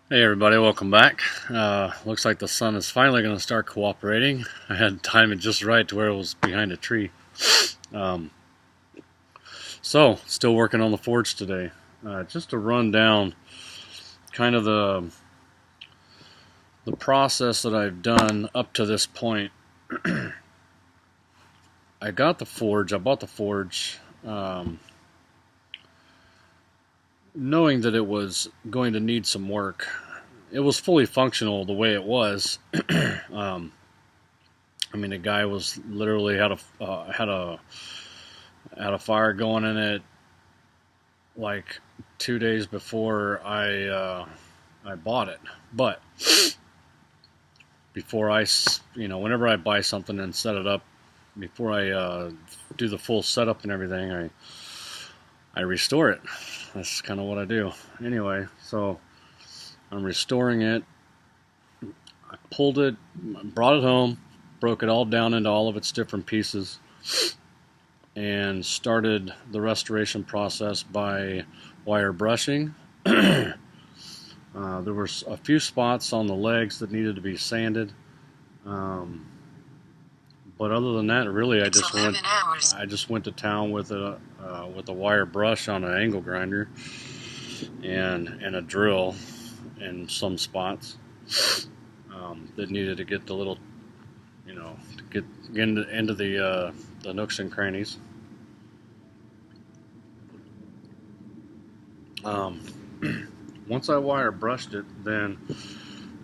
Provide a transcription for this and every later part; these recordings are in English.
Hey everybody, welcome back. Looks like the sun is finally going to start cooperating. I had time it just right to where it was behind a tree. Um, still working on the forge today. Just to run down kind of the process that I've done up to this point. I bought the forge, knowing that it was going to need some work. It was fully functional the way it was. um, I mean, the guy was literally had a fire going in it like 2 days before I bought it. But before whenever I buy something and set it up, before I do the full setup and everything, I restore it. That's kind of what I do. Anyway, so I'm restoring it. I pulled it, brought it home, broke it all down into all of its different pieces, and started the restoration process by wire brushing. There were a few spots on the legs that needed to be sanded, but other than that, really, I just went to town with a wire brush on an angle grinder and a drill in some spots that needed to get the little, to get into the nooks and crannies. Once I wire brushed it, then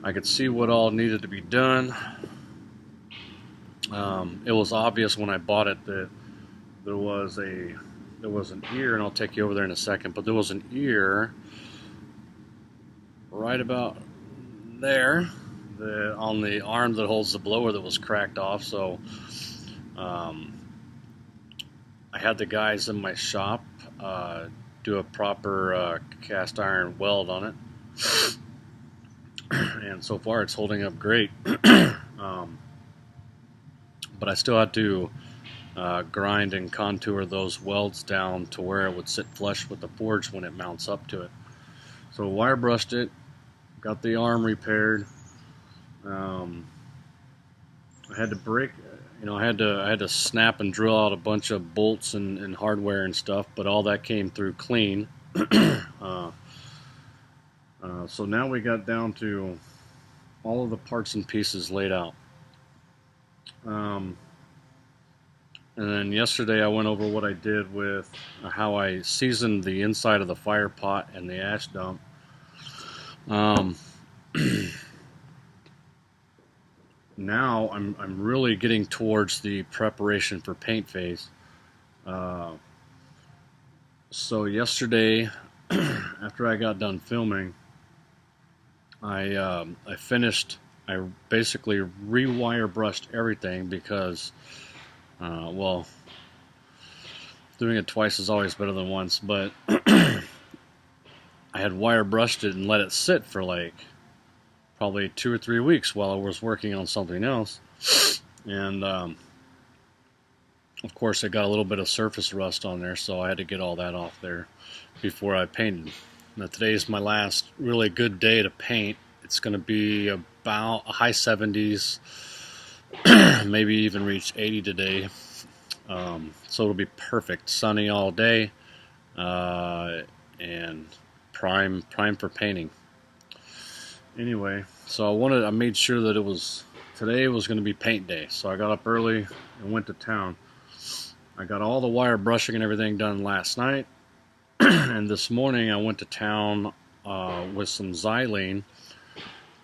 I could see what all needed to be done. It was obvious when I bought it that there was an ear, and I'll take you over there in a second, but there was an ear right about there on the arm that holds the blower that was cracked off. So I had the guys in my shop do a proper cast iron weld on it, and so far it's holding up great. But I still had to grind and contour those welds down to where it would sit flush with the forge when it mounts up to it. So wire brushed it, got the arm repaired. I had to break, I had to snap and drill out a bunch of bolts and hardware and stuff, but all that came through clean. So now we got down to all of the parts and pieces laid out. And then yesterday I went over what I did with how I seasoned the inside of the fire pot and the ash dump. Now I'm really getting towards the preparation for paint phase. So yesterday, after I got done filming, I basically rewire brushed everything because, well, doing it twice is always better than once, but I had wire brushed it and let it sit for like probably 2 or 3 weeks while I was working on something else. And of course it got a little bit of surface rust on there, so I had to get all that off there before I painted. Now today's my last really good day to paint. It's going to be about a high 70s, maybe even reach 80 today. So it'll be perfect, sunny all day, and prime for painting. Anyway, so I made sure that today was going to be paint day. So I got up early and went to town. I got all the wire brushing and everything done last night, and this morning I went to town with some xylene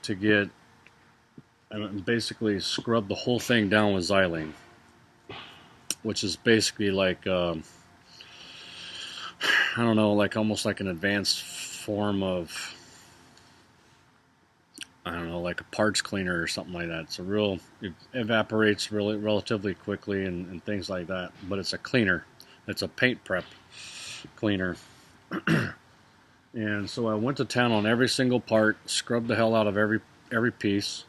to get and basically scrub the whole thing down with xylene, which is basically like I don't know, like almost like an advanced form of, I don't know, like a parts cleaner or something like that. It evaporates relatively quickly and things like that, but it's a cleaner. It's a paint prep cleaner. And so I went to town on every single part, scrubbed the hell out of every piece,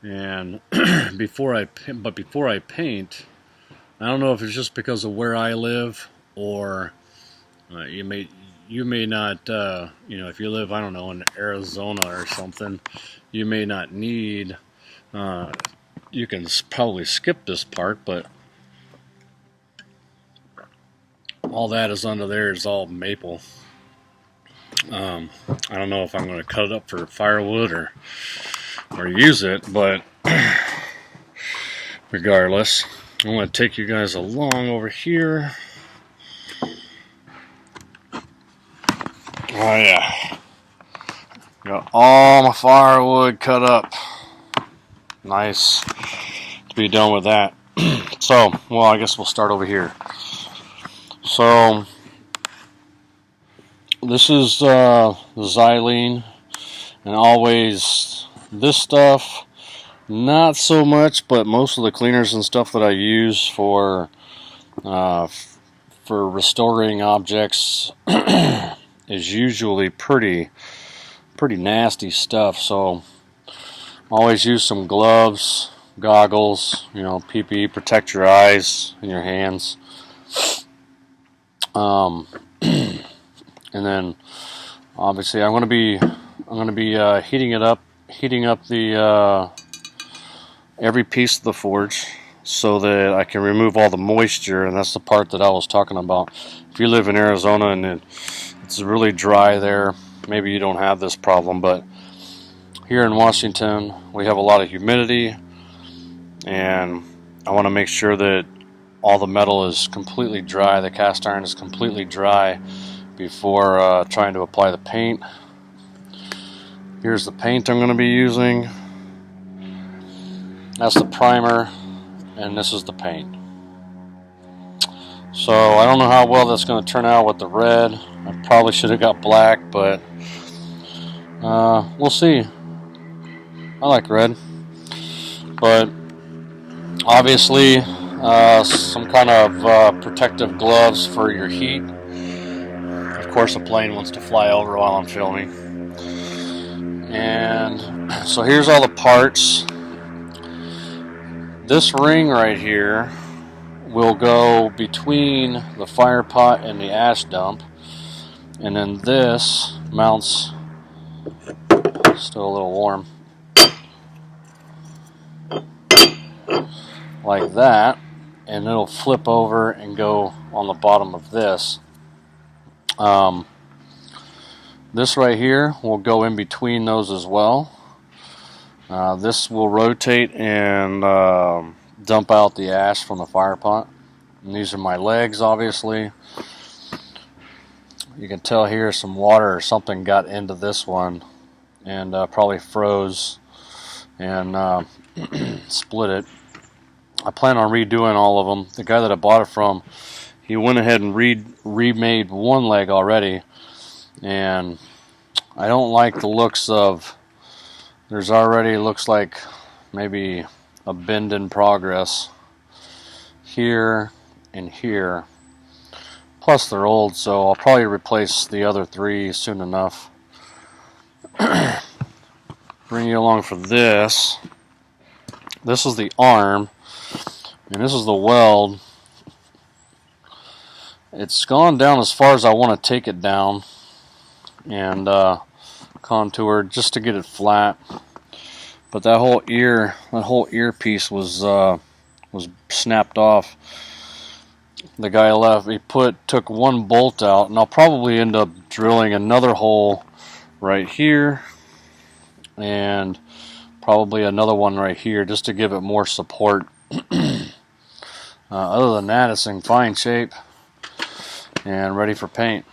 and before I paint, I don't know if it's just because of where I live, or you you may not, you know, if you live, I don't know, in Arizona or something, you may not need, you can probably skip this part, but all that is under there is all maple. I don't know if I'm going to cut it up for firewood or use it, but regardless, I'm going to take you guys along over here. Oh yeah, got all my firewood cut up. Nice to be done with that. So, well, I guess we'll start over here. So, this is the xylene, and always this stuff, not so much, but most of the cleaners and stuff that I use for restoring objects is usually pretty nasty stuff. So always use some gloves, goggles, you know, PPE, protect your eyes and your hands. And then obviously I'm going to be heating up the every piece of the forge so that I can remove all the moisture, and that's the part that I was talking about. If you live in Arizona and it's really dry there, maybe you don't have this problem, but here in Washington we have a lot of humidity, and I want to make sure that all the metal is completely dry, the cast iron is completely dry before trying to apply the paint. Here's the paint I'm going to be using. That's the primer, and this is the paint. So I don't know how well that's going to turn out with the red. I probably should have got black, but we'll see. I like red, but obviously some kind of protective gloves for your heat. Of course, a plane wants to fly over while I'm filming. And so here's all the parts. This ring right here will go between the fire pot and the ash dump, and then this mounts, still a little warm, like that, and it'll flip over and go on the bottom of this. This right here will go in between those as well. This will rotate and dump out the ash from the fire pot. And these are my legs, obviously. You can tell here some water or something got into this one and probably froze and split it. I plan on redoing all of them. The guy that I bought it from, he went ahead and remade one leg already, and I don't like the looks of, there's already looks like maybe a bend in progress here and here. Plus they're old, so I'll probably replace the other three soon enough. Bring you along for this. This is the arm, and this is the weld. It's gone down as far as I want to take it down, and contoured just to get it flat. But that whole ear piece was snapped off. The guy left. He took one bolt out, and I'll probably end up drilling another hole right here, and probably another one right here just to give it more support. Other than that, it's in fine shape and ready for paint.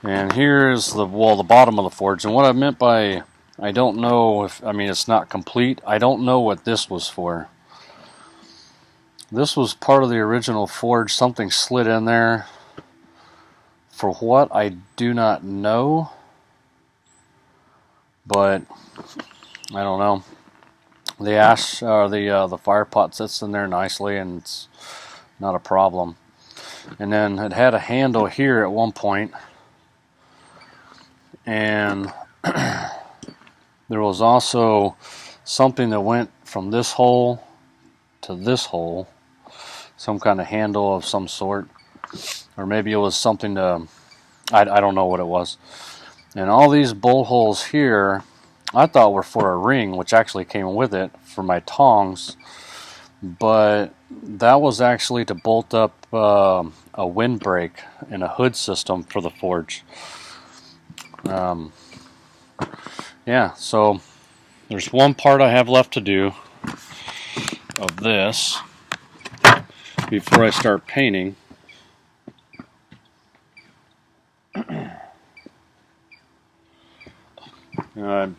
And here's the bottom of the forge. And what I meant by, I don't know if, I mean, it's not complete. I don't know what this was for. This was part of the original forge. Something slid in there. For what, I do not know. But I don't know. The ash, or the fire pot sits in there nicely, and it's not a problem. And then it had a handle here at one point, and there was also something that went from this hole to this hole, some kind of handle of some sort, or maybe it was something to, I don't know what it was. And all these bolt holes here, I thought were for a ring, which actually came with it for my tongs. But that was actually to bolt up a windbreak and a hood system for the forge. Yeah, so there's one part I have left to do of this before I start painting. I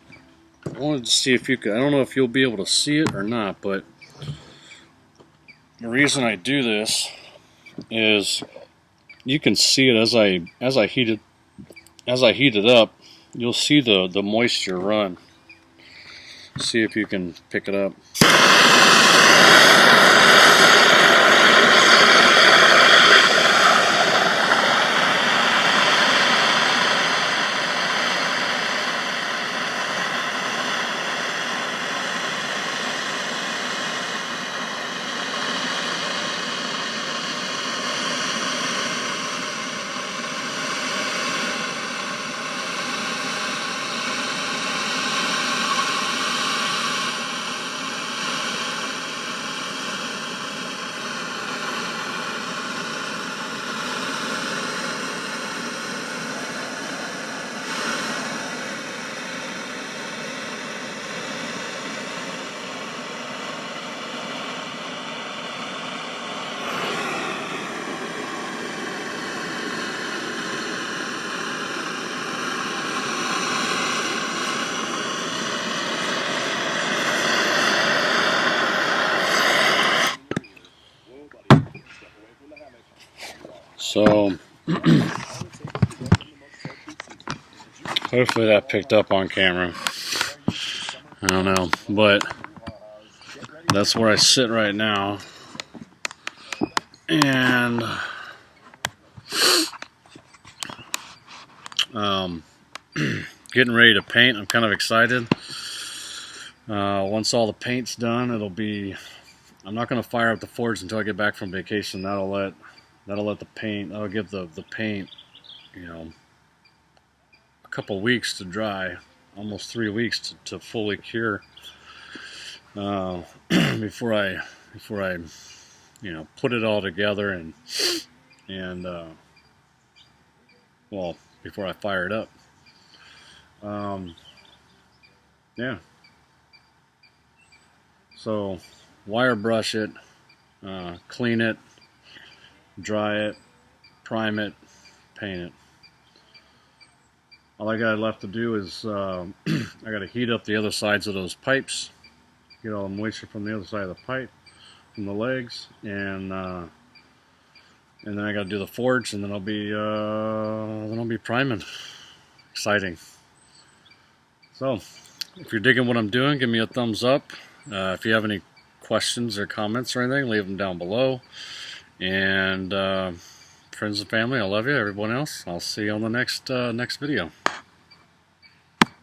wanted to see if you could, I don't know if you'll be able to see it or not, but the reason I do this is you can see it as I heat it up. You'll see the moisture run. See if you can pick it up. So hopefully that picked up on camera. I don't know, but that's where I sit right now, and getting ready to paint. I'm kind of excited. Once all the paint's done, it'll be, I'm not going to fire up the forge until I get back from vacation. That'll let the paint, that'll give the paint, you know, a couple weeks to dry, almost 3 weeks to fully cure, before I you know, put it all together and well, before I fire it up. Yeah. So wire brush it, clean it, dry it, prime it, paint it. All I got left to do is I got to heat up the other sides of those pipes, get all the moisture from the other side of the pipe, from the legs, and then I got to do the forge, and then I'll be priming. Exciting. So, if you're digging what I'm doing, give me a thumbs up. If you have any questions or comments or anything, leave them down below. And friends and family, I love you. Everyone else, I'll see you on the next video.